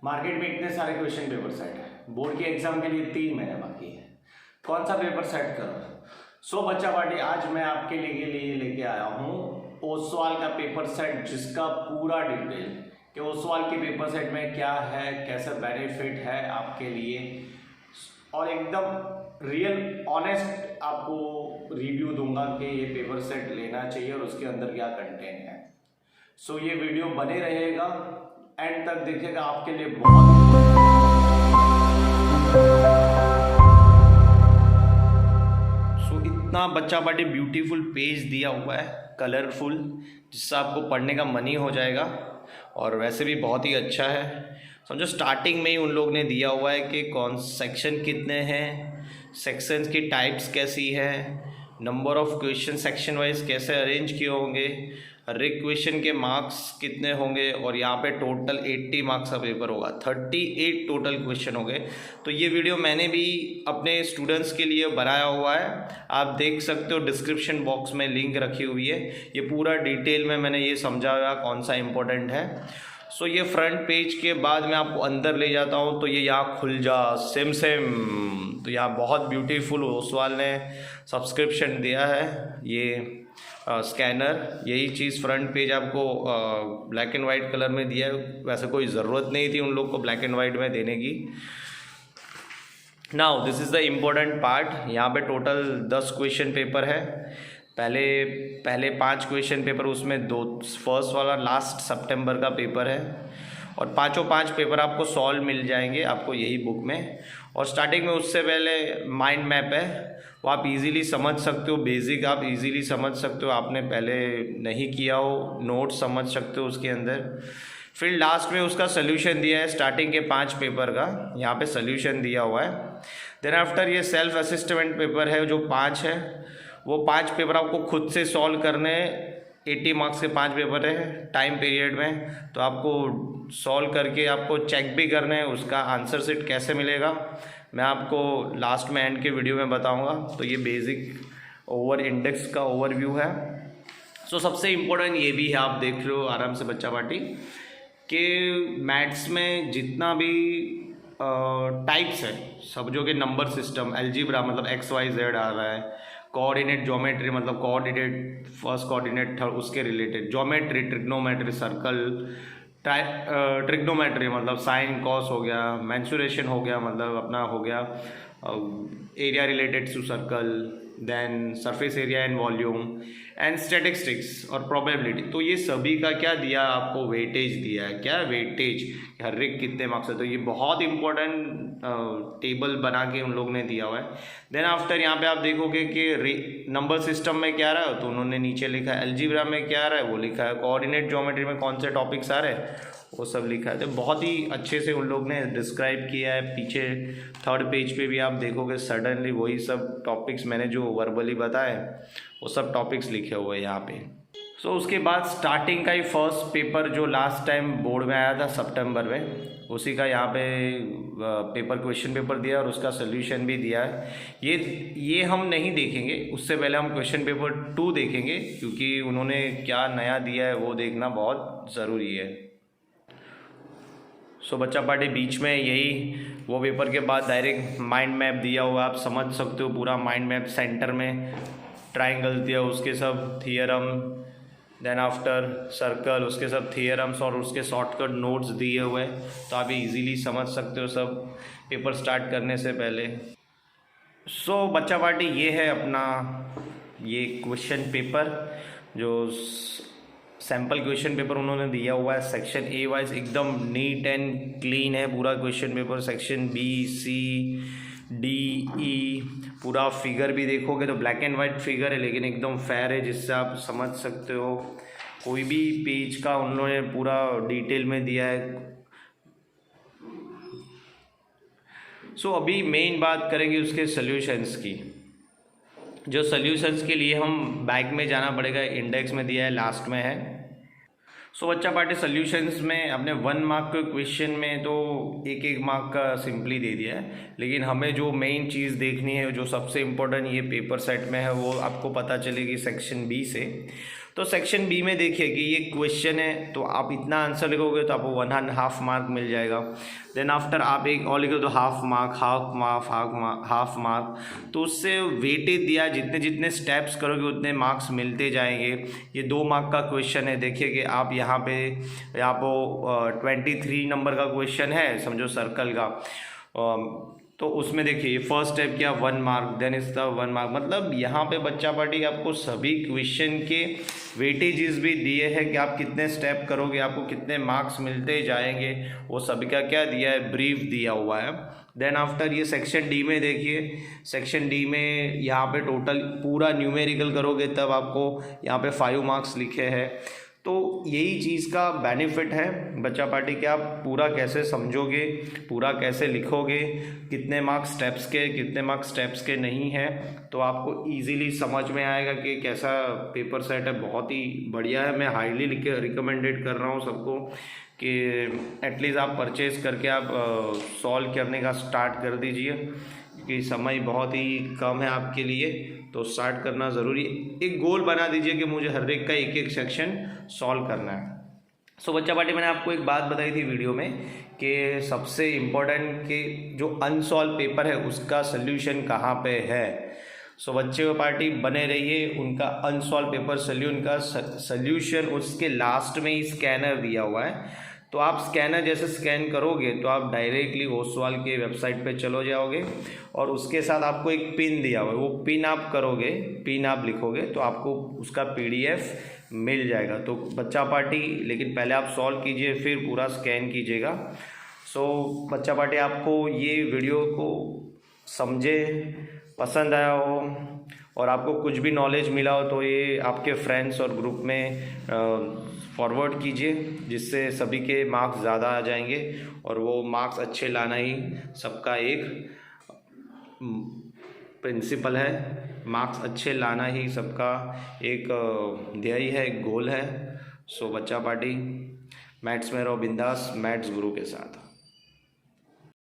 Market में इतने सारे क्वेश्चन पेपर सेट है, बोर्ड के एग्जाम के लिए 3 महीने बाकी है, कौन सा पेपर सेट करो। सो बच्चा पार्टी, आज मैं आपके लिए लेके आया हूँ ओसवाल का पेपर सेट, जिसका पूरा डिटेल कि ओसवाल के पेपर सेट में क्या है, कैसा बेनिफिट है आपके लिए, और एकदम रियल ऑनेस्ट आपको रिव्यू दूंगा कि ये पेपर सेट लेना चाहिए और उसके अंदर क्या कंटेंट है। सो ये वीडियो बने रहेगा, एंड तक देखिएगा, आपके लिए बहुत इतना बच्चा पार्टी ब्यूटीफुल पेज दिया हुआ है, कलरफुल, जिससे आपको पढ़ने का मन ही हो जाएगा और वैसे भी बहुत ही अच्छा है। समझो स्टार्टिंग में ही उन लोग ने दिया हुआ है कि कौन सेक्शन कितने हैं, सेक्शंस की टाइप्स कैसी है, number of question section wise कैसे अरेंज किए होंगे, हर एक क्वेश्चन के मार्क्स कितने होंगे, और यहाँ पे टोटल 80 मार्क्स का पेपर होगा, 38 टोटल क्वेश्चन हो गए। तो ये वीडियो मैंने भी अपने स्टूडेंट्स के लिए बनाया हुआ है, आप देख सकते हो, डिस्क्रिप्शन बॉक्स में लिंक रखी हुई है। ये पूरा डिटेल में मैंने ये समझाया कौन सा इम्पोर्टेंट है। सो ये फ्रंट पेज के बाद मैं आपको अंदर ले जाता हूँ, तो ये यहाँ खुल जा सेम तो यहाँ बहुत ब्यूटीफुल ओसवाल ने सब्सक्रिप्शन दिया है, ये स्कैनर, यही चीज़ फ्रंट पेज आपको ब्लैक एंड वाइट कलर में दिया है। वैसे कोई ज़रूरत नहीं थी उन लोग को ब्लैक एंड वाइट में देने की। Now this is the important part. यहाँ पे टोटल 10 क्वेश्चन पेपर है। पहले 5 क्वेश्चन पेपर, उसमें 2 फर्स्ट वाला लास्ट सितंबर का पेपर है, और 5 पेपर आपको सॉल्व मिल जाएंगे आपको यही बुक में। और स्टार्टिंग में उससे पहले माइंड मैप है, वो आप इजीली समझ सकते हो, बेसिक आप इजीली समझ सकते हो, आपने पहले नहीं किया हो, नोट समझ सकते हो उसके अंदर। फिर लास्ट में उसका सोल्यूशन दिया है, स्टार्टिंग के 5 पेपर का यहाँ पे सोल्यूशन दिया हुआ है। देन आफ्टर ये सेल्फ असिस्टेंट पेपर है जो 5 है, वो 5 पेपर आपको खुद से सॉल्व करने, 80 मार्क्स के 5 पेपर है टाइम पीरियड में, तो आपको सॉल्व करके आपको चेक भी करना है उसका आंसर सीट कैसे मिलेगा, मैं आपको लास्ट में एंड के वीडियो में बताऊंगा। तो ये बेसिक ओवर इंडेक्स का ओवरव्यू है। सो सबसे इम्पोर्टेंट ये भी है, आप देख लो आराम से बच्चा पार्टी, कि मैथ्स में जितना भी टाइप्स है, सब जो कि नंबर सिस्टम, अलजेब्रा मतलब एक्स वाई जेड आ रहा है, कोऑर्डिनेट ज्योमेट्री मतलब कोऑर्डिनेट फर्स्ट कोऑर्डिनेट थर्ड उसके related, geometry trigonometry circle, trigonometry मतलब साइन कॉस हो गया, मेंसुरेशन हो गया मतलब अपना हो गया area related to circle, then surface area and volume and statistics और प्रोबेबिलिटी। तो ये सभी का क्या दिया आपको, वेटेज दिया है। क्या वेटेज, हर एक कितने मार्क्स है, तो ये बहुत इंपॉर्टेंट टेबल बना के उन लोग ने दिया हुआ है। देन आफ्टर यहाँ पे आप देखोगे कि नंबर सिस्टम में क्या आ रहा है, तो उन्होंने नीचे लिखा है, अलजेब्रा में क्या आ रहा है वो लिखा है, कोऑर्डिनेट ज्योमेट्री में कौन से टॉपिक्स आ रहे हैं वो सब लिखा है। तो बहुत ही अच्छे से उन लोग ने डिस्क्राइब किया है। पीछे 3rd पेज पे भी आप देखोगे सडनली वही सब टॉपिक्स मैंने जो वर्बली बताए वो सब टॉपिक्स लिखे हुए हैं यहाँ पे। सो उसके बाद स्टार्टिंग का ही फर्स्ट पेपर जो लास्ट टाइम बोर्ड में आया था सितंबर में, उसी का यहाँ पे पेपर क्वेश्चन पेपर दिया और उसका सोल्यूशन भी दिया है। ये हम नहीं देखेंगे, उससे पहले हम क्वेश्चन पेपर 2 देखेंगे, क्योंकि उन्होंने क्या नया दिया है वो देखना बहुत ज़रूरी है। सो बच्चा पार्टी बीच में यही वो पेपर के बाद डायरेक्ट माइंड मैप दिया हुआ, आप समझ सकते हो पूरा माइंड मैप, सेंटर में ट्राइंगल दिया, उसके सब थियरम, देन आफ्टर सर्कल उसके सब थियरम्स और उसके शॉर्टकट नोट्स दिए हुए, तो आप इजीली समझ सकते हो सब पेपर स्टार्ट करने से पहले। सो बच्चा पार्टी ये है अपना ये क्वेश्चन पेपर, जो सैम्पल क्वेश्चन पेपर उन्होंने दिया हुआ है। सेक्शन ए वाइज एकदम नीट एंड क्लीन है पूरा question paper. Section B C D E पूरा फिगर भी देखोगे तो ब्लैक एंड वाइट फिगर है, लेकिन एकदम फेयर है, जिससे आप समझ सकते हो कोई भी पेज का उन्होंने पूरा डिटेल में दिया है। सो अभी मेन बात करेंगे उसके सॉल्यूशंस की। जो सॉल्यूशंस के लिए हम बैक में जाना पड़ेगा, इंडेक्स में दिया है, लास्ट में है। सो बच्चा पार्टी सॉल्यूशंस में अपने 1 मार्क के क्वेश्चन में तो 1 मार्क का सिंपली दे दिया है, लेकिन हमें जो मेन चीज़ देखनी है, जो सबसे इम्पोर्टेंट ये पेपर सेट में है, वो आपको पता चलेगी सेक्शन बी से। तो सेक्शन बी में देखिए कि ये क्वेश्चन है, तो आप इतना आंसर लिखोगे तो आपको 1.5 मार्क मिल जाएगा। देन आफ्टर आप एक और लिखो तो हाफ मार्क। तो उससे वेटेज दिया, जितने जितने स्टेप्स करोगे उतने मार्क्स मिलते जाएंगे। ये 2 मार्क का क्वेश्चन है। देखिए कि आप यहाँ पे 23 नंबर का क्वेश्चन है, समझो सर्कल का। तो उसमें देखिए फर्स्ट स्टेप किया 1 मार्क, देन इसका 1 मार्क। मतलब यहाँ पे बच्चा पार्टी आपको सभी क्वेश्चन के वेटेजेस भी दिए हैं कि आप कितने स्टेप करोगे आपको कितने मार्क्स मिलते जाएंगे, वो सभी का क्या दिया है, ब्रीफ दिया हुआ है। देन आफ्टर ये सेक्शन डी में देखिए, सेक्शन डी में यहाँ पे टोटल पूरा न्यूमेरिकल करोगे तब आपको यहाँ पे 5 मार्क्स लिखे हैं। तो यही चीज़ का बेनिफिट है बच्चा पार्टी कि आप पूरा कैसे समझोगे, पूरा कैसे लिखोगे, कितने मार्क्स स्टेप्स के, कितने मार्क्स स्टेप्स के नहीं है, तो आपको इजीली समझ में आएगा कि कैसा पेपर सेट है। बहुत ही बढ़िया है। मैं हाईली रिकमेंडेड कर रहा हूँ सबको कि एटलीस्ट आप परचेज़ करके आप सॉल्व करने का स्टार्ट कर दीजिए, क्योंकि समय बहुत ही कम है आपके लिए, तो स्टार्ट करना ज़रूरी। एक गोल बना दीजिए कि मुझे हर एक का एक एक सेक्शन सॉल्व करना है। सो बच्चा पार्टी मैंने आपको एक बात बताई थी वीडियो में कि सबसे इम्पोर्टेंट कि जो अनसॉल्व पेपर है उसका सल्यूशन कहाँ पे है। सो बच्चे पार्टी बने रहिए, उनका अनसॉल्व पेपर सल्यूशन उसके लास्ट में ही स्कैनर दिया हुआ है। तो आप स्कैनर जैसे स्कैन करोगे तो आप डायरेक्टली ओसवाल के वेबसाइट पे चलो जाओगे और उसके साथ आपको एक पिन दिया हुआ है, वो पिन आप करोगे, पिन आप लिखोगे तो आपको उसका PDF मिल जाएगा। तो बच्चा पार्टी लेकिन पहले आप सॉल्व कीजिए फिर पूरा स्कैन कीजिएगा। सो बच्चा पार्टी आपको ये वीडियो को समझे, पसंद आया हो और आपको कुछ भी नॉलेज मिला हो तो ये आपके फ्रेंड्स और ग्रुप में फॉरवर्ड कीजिए, जिससे सभी के मार्क्स ज़्यादा आ जाएंगे और वो मार्क्स अच्छे लाना ही सबका एक प्रिंसिपल है। मार्क्स अच्छे लाना ही सबका एक ध्येय है, एक गोल है। सो बच्चा पार्टी मैथ्स में रहो बिंदास, मैथ्स गुरु के साथ।